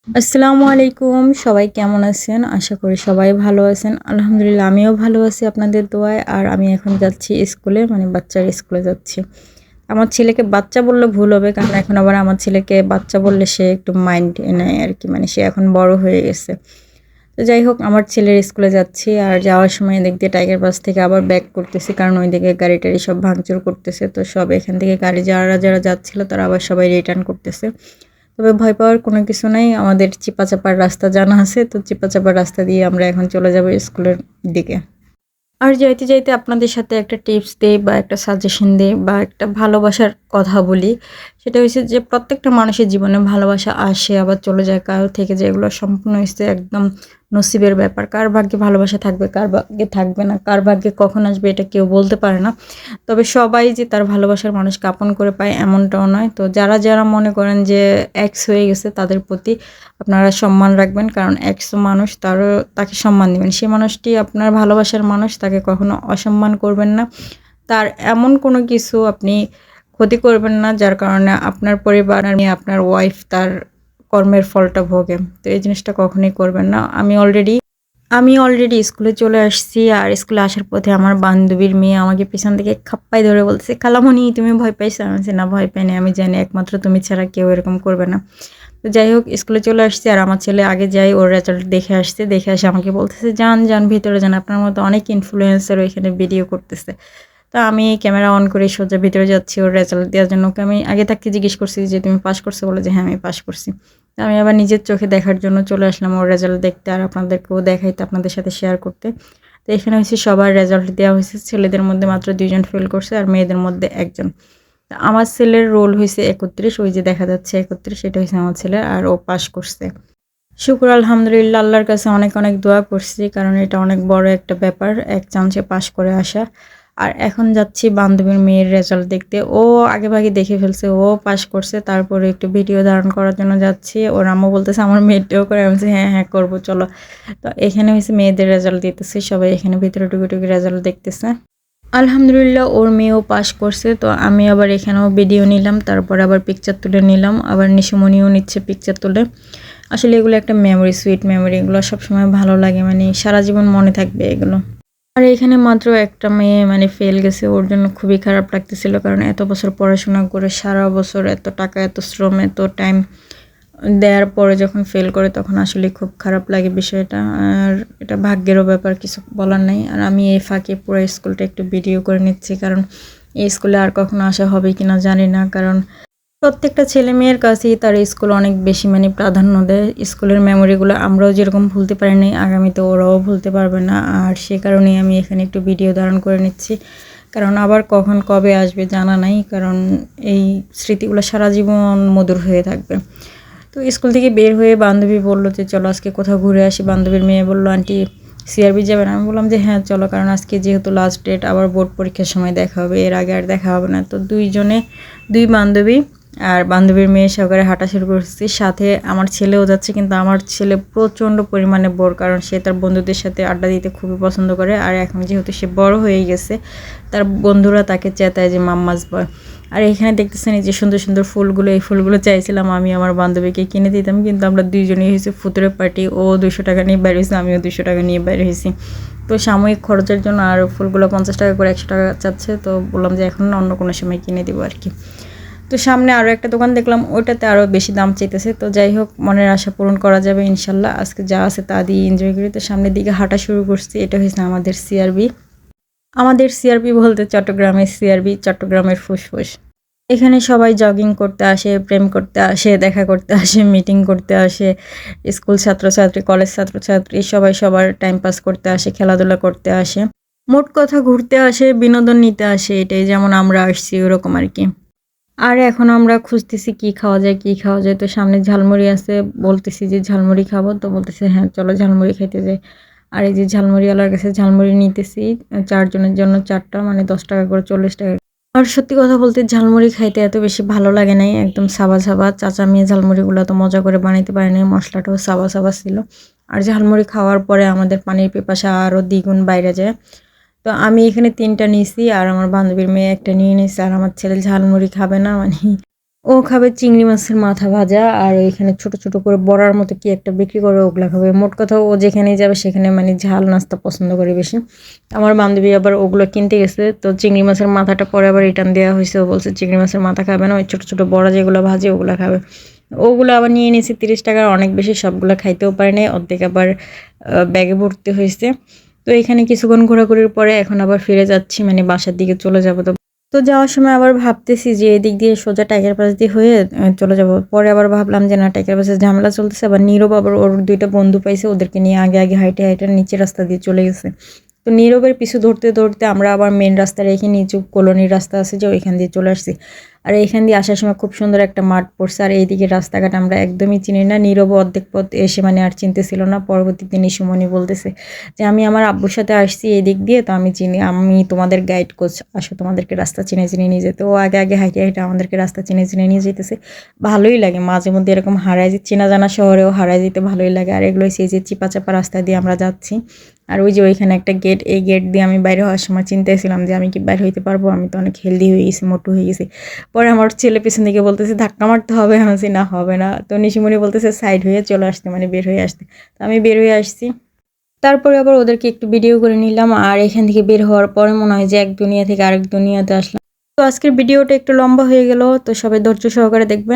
আসসালামু আলাইকুম। সবাই কেমন আছেন? আশা করি সবাই ভালো আছেন। আলহামদুলিল্লাহ আমিও ভালো আছি আপনাদের দোয়ায়। আর আমি এখন যাচ্ছি স্কুলে, মানে বাচ্চার স্কুলে যাচ্ছি। আমার ছেলেকে বাচ্চা বললে ভুল হবে, কারণ এখন আবার আমার ছেলেকে বাচ্চা বললে সে একটু মাইন্ড নেয় আরকি। মানে সে এখন বড় হয়ে গেছে। তো যাই হোক, আমার ছেলের স্কুলে যাচ্ছি। আর যাওয়ার সময় এদিক দিয়ে টাইগার বাস থেকে আবার ব্যাক করতেছি, কারণ ওইদিকে গাড়ি-টাড়ি সব ভাঙচুর করতেছে। তো সব এখান থেকে গাড়ি যারা যাচ্ছিল তারা আবার সবাই রিটার্ন করতেছে। তবে ভয় পাওয়ার কোনো কিছু নাই। আমাদের চিপাচাপার রাস্তা জানা আছে। তো চিপাচাপার রাস্তা দিয়ে আমরা এখন চলে যাব স্কুলের দিকে। আর যাইতে, যাইতে আপনাদের সাথে একটা টিপস দেই বা একটা সাজেশন দেই বা একটা ভালোবাসার কথা বলি। সেটা হইছে যে প্রত্যেকটা মানুষের জীবনে ভালোবাসা আসে আবার চলে যায়। কারো থেকে যে এগুলো সম্পূর্ণ হইছে একদম নসিবের ব্যাপার। কার ভাগ্যে ভালোবাসা থাকবে, কার ভাগ্যে থাকবে না, কার ভাগ্যে কখন আসবে এটা কেউ বলতে পারে না। তবে সবাই যে তার ভালোবাসার মানুষকে আপন করে পায় এমনটাও নয়। তো যারা মনে করেন যে এক্স হয়ে গেছে তাদের প্রতি আপনারা সম্মান রাখবেন। কারণ এক্স মানুষ তাকে সম্মান দিবেন। সে মানুষটি আপনার ভালোবাসার মানুষ, তাকে কখনো অসম্মান করবেন না। তার এমন কোনো কিছু আপনি ক্ষতি করবেন না যার কারণে আপনার পরিবার নিয়ে আপনার ওয়াইফ তার কর্মের ফলটা ভোগে। তো এই জিনিসটা কখনোই করবেন না। আমি অলরেডি স্কুলে চলে আসছি। আর স্কুলে আসার পথে আমার বান্ধবীর মেয়ে আমাকে পিছন থেকে খাপ্পায় ধরে বলতেছে, "খালামণি তুমি ভয় পাইছো?" আমি বলছি, "না ভয় পাইনি। আমি জানি একমাত্র তুমি ছাড়া কেউ এরকম করবে না।" তো যাই হোক, স্কুলে চলে আসছি আর আমার ছেলে আগে যাই ওর রেজাল্ট দেখে আসছে। দেখে এসে আমাকে বলতেছে, "যান ভিতরে যান। আপনার মতো অনেক ইনফ্লুয়েন্সার ওইখানে ভিডিও করতেছে।" তো আমি ক্যামেরা অন করে সোজা ভিতরে যাচ্ছি ওর রেজাল্ট দেওয়ার জন্য। ওকে আমি আগে থাকতে জিজ্ঞেস করছি যে, "তুমি পাস করছো?" বলে যে, "হ্যাঁ, আমি পাস করছি।" তো আমি আবার নিজের চোখে দেখার জন্য চলে আসলাম ওর রেজাল্ট দেখতে আর আপনাদেরকেও দেখাইতে, আপনাদের সাথে শেয়ার করতে। তো এখানে হচ্ছে সবার রেজাল্ট দেওয়া হয়েছে। ছেলেদের মধ্যে মাত্র ২ জন ফেল করছে আর মেয়েদের মধ্যে ১ জন। তো আমার ছেলের রোল হইছে ৩১, ওই যে দেখা যাচ্ছে ৩১, এটা হইছে আমার ছেলের আর ও পাস করছে। শুকর আলহামদুলিল্লাহ, আল্লাহর কাছে অনেক, অনেক দোয়া করছি। কারণ এটা অনেক বড় একটা ব্যাপার, এক চান্সে পাস করে আসা। আর এখন যাচ্ছি বান্ধবীর মেয়ের রেজাল্ট দেখতে। ও আগেভাগে দেখে ফেলছে, ও পাস করছে। তারপরে একটু ভিডিও ধারণ করার জন্য যাচ্ছি। ওর আম্মু বলতেছে আমার মেয়েটাও করে। আমি বলছি, "হ্যাঁ, হ্যাঁ করবো চলো।" তো এখানে হইছে মেয়েদের রেজাল্ট দিতেছে। সবাই এখানে ভিতরে টুকি রেজাল্ট দেখতেছে। আলহামদুলিল্লাহ ওর মেয়েও পাস করছে। তো আমি আবার এখানেও ভিডিও নিলাম, তারপরে আবার পিকচার তুলে নিলাম। আবার নিশিমণিও নিচ্ছে পিকচার তুলে। আসলে এগুলো একটা মেমোরি, সুইট মেমোরি। এগুলো সবসময় ভালো লাগে, মানে সারা জীবন মনে থাকবে এগুলো। আর এখানে মাত্র একটা মেয়ে মানে ফেল গেছে, ওর জন্য খুবই খারাপ লাগতেছিল। কারণ এত বছর পড়াশোনা করে সারা বছর এত টাকা, এত শ্রম, এত টাইম দেওয়ার পরে যখন ফেল করে তখন আসলে খুব খারাপ লাগে বিষয়টা। আর এটা ভাগ্যেরও ব্যাপার, কিছু বলার নাই। আর আমি এই ফাঁকে পুরো স্কুলটা একটু ভিডিও করে নিচ্ছি, কারণ এই স্কুলে আর কখনো আসা হবে কিনা জানি না। কারণ প্রত্যেকটা ছেলেমেয়ের কাছেই তার স্কুল অনেক বেশি মানে প্রাধান্য দেয়। স্কুলের মেমোরিগুলো আমরাও যেরকম ভুলতে পারি নাই, আগামীতে ওরাও ভুলতে পারবে না। আর সে কারণেই আমি এখানে একটু ভিডিও ধারণ করে নিচ্ছি, কারণ আবার কখন কবে আসবে জানা নাই। কারণ এই স্মৃতিগুলো সারা জীবন মধুর হয়ে থাকবে। তো স্কুল থেকে বের হয়ে বান্ধবী বলল যে, "চলো আজকে কোথাও ঘুরে আসি।" বান্ধবীর মেয়ে বলল, "আন্টি সিআরবি যাবেন?" আমি বললাম যে, "হ্যাঁ চলো, কারণ আজকে যেহেতু লাস্ট ডেট, আবার বোর্ড পরীক্ষার সময় দেখা হবে, এর আগে আর দেখা হবে না।" তো দুই বান্ধবী আর বান্ধবীর মেয়ে সহকারে হাঁটা শুরু করছি। সাথে আমার ছেলেও যাচ্ছে, কিন্তু আমার ছেলে প্রচণ্ড পরিমাণে বোর, কারণ সে তার বন্ধুদের সাথে আড্ডা দিতে খুবই পছন্দ করে। আর এখন যেহেতু সে বড় হয়ে গেছে, তার বন্ধুরা তাকে চেতায় যে মাম্মাস বয়। আর এখানে দেখতেছেন এই যে সুন্দর সুন্দর ফুলগুলো, এই ফুলগুলো চাইছিলাম আমি আমার বান্ধবীকে কিনে দিতাম, কিন্তু আমরা দুইজনেই হয়েছি ফুতুরে পার্টি। ও 200 টাকা নিয়ে বাইরে হয়েছে, আমিও 200 টাকা নিয়ে বাইরে হয়েছি। তো সাময়িক খরচের জন্য আর ফুলগুলো 50 টাকা করে 100 টাকা চাচ্ছে। তো বললাম যে এখন না, অন্য কোনো সময় কিনে দিব আর কি। তো সামনে আরও একটা দোকান দেখলাম, ওইটাতে আরও বেশি দাম চাইতেছে। তো যাই হোক, মনের আশা পূরণ করা যাবে ইনশাল্লাহ। আজকে যা আছে তা দিয়ে এনজয় করি। তো সামনের দিকে হাঁটা শুরু করছি। এটা হয়েছে আমাদের সিআরবি। আমাদের সিআরবি বলতে চট্টগ্রামের সিআরবি, চট্টগ্রামের ফুসফুস। এখানে সবাই জগিং করতে আসে, প্রেম করতে আসে, দেখা করতে আসে, মিটিং করতে আসে। স্কুল ছাত্রছাত্রী, কলেজ ছাত্রছাত্রী সবাই সবার টাইম পাস করতে আসে, খেলাধুলা করতে আসে। মোট কথা ঘুরতে আসে, বিনোদন নিতে আসে। এটাই যেমন আমরা আসছি ওরকম আরকি। আর এখন আমরা খুঁজতেছি কি খাওয়া যায়, কি খাওয়া যায়। তো সামনে ঝালমুড়ি আছে, বলতেছি যে ঝালমুড়ি খাবো। তো বলতেছে, "হ্যাঁ চলো ঝালমুড়ি খাইতে যাই।" আর এই যে ঝালমুড়িওয়ালার কাছে ঝালমুড়ি নিতেছি। ৪ জনের জন্য ৪ টা, মানে ১০ টাকা করে, ৪০ টাকা। আর সত্যি কথা বলতে ঝালমুড়ি খাইতে এত বেশি ভালো লাগে নাই। একদম সাবা, সাবা। চাচা মেয়ে ঝালমুড়িগুলো এত মজা করে বানাইতে পারে নাই। মসলাটাও সাবা, সাবা ছিল। আর ঝালমুড়ি খাওয়ার পরে আমাদের পানির পিপাসা আরও দ্বিগুণ বাইরে যায়। তো আমি এখানে ৩ টা নিছি আর আমার বান্ধবীর মেয়ে ১ টা নিয়ে নিছে। আর আমার ছেলে ঝালমুড়ি খাবে না, মানে ও খাবে চিংড়ি মাছের মাথা ভাজা, আর এখানে ছোট ছোট করে বড়ার মতো কি একটা বিক্রি করে, ওগুলা খাবে। মোট কথা ও যেখানেই যাবে সেখানে মানে ঝাল নাস্তা পছন্দ করে বেশি। আমার বান্ধবী আবার ওগুলো কিনতে গেছে, তো চিংড়ি মাছের মাথাটা পরে আবার রিটার্ন দেওয়া হয়েছে। ও বলছে চিংড়ি মাছের মাথা খাবে না, ওই ছোট ছোট বড়া যেগুলো ভাজে ওগুলো খাবে। ওগুলো আবার নিয়ে নিয়েছি 30 টাকার, অনেক বেশি, সবগুলো খাইতেও পারে নাই, অর্ধেক আবার ব্যাগে ভরতে হয়েছে। তো এখানে কিছুক্ষণ ঘোরাঘুরির পরে এখন আবার ফিরে যাচ্ছি, মানে বাসার দিকে চলে যাবো। তো যাওয়ার সময় আবার ভাবতেছি যে এদিক দিয়ে সোজা টাইগার পাস দিয়ে হয়ে চলে যাব। পরে আবার ভাবলাম যে না, টাইগার পাসে ঝামেলা চলতেছে, আবার নীরব আবার ওর 2টা বন্ধু পাইছে, ওদেরকে নিয়ে আগে আগে হাইটে হাইটে নিচে রাস্তা দিয়ে চলে গেছে। তো নীরবের পিছু ধরতে ধরতে আমরা আবার মেন রাস্তা রেখে নিচু কলোনির রাস্তা আছে যে ওইখান দিয়ে চলে আসছি। আর এইখান দিয়ে আসার সময় খুব সুন্দর একটা মাঠ পড়ছে, আর এইদিকে রাস্তাঘাট আমরা একদমই চিনি না। নীরব অর্ধেক পথ এসে মানে আর চিনতেছিল না। পরবর্তীতে নিশুমণি বলতেছে যে আমি আমার আব্বুর সাথে আসছি এই দিক দিয়ে, তো আমি চিনি, আমি তোমাদের গাইড কোচ, আসো তোমাদেরকে রাস্তা চিনে চিনে নিয়ে যেতে। ও আগে আগে হাইটে হাইটে আমাদেরকে রাস্তা চিনে চিনে নিয়ে যেতেছে। ভালোই লাগে মাঝে মধ্যে এরকম হারায়, যে চেনা জানা শহরেও হারায় যেতে ভালোই লাগে। আর এগুলো সেই যে চিপা চাপা রাস্তা দিয়ে আমরা যাচ্ছি। আর ওই যে ওইখানে একটা গেট, এই গেট দিয়ে আমি বাইরে হওয়ার সময় চিন্তাছিলাম যে আমি কি বাইরে হইতে পারবো, আমি তো অনেক হেলদি হয়ে গেছি, মোটু হয়ে গেছি। পরে আমার ছেলে পেছন দিকে বলতেছে ধাক্কা মারতে হবে, আমি বলছি না হবে না। তো নিশিমণি বলতেছে সাইড হয়ে চলে আসতে, মানে বের হয়ে আসতে। তো আমি বের হয়ে আসছি। তারপরে আবার ওদেরকে একটু ভিডিও করে নিলাম, আর এখান থেকে বের হওয়ার পরে মনে হয় যে এক দুনিয়া থেকে আরেক দুনিয়াতে আসলাম। তো আজকের ভিডিওটা একটু লম্বা হয়ে গেল, তো সবাই ধৈর্য সহকারে দেখবেন।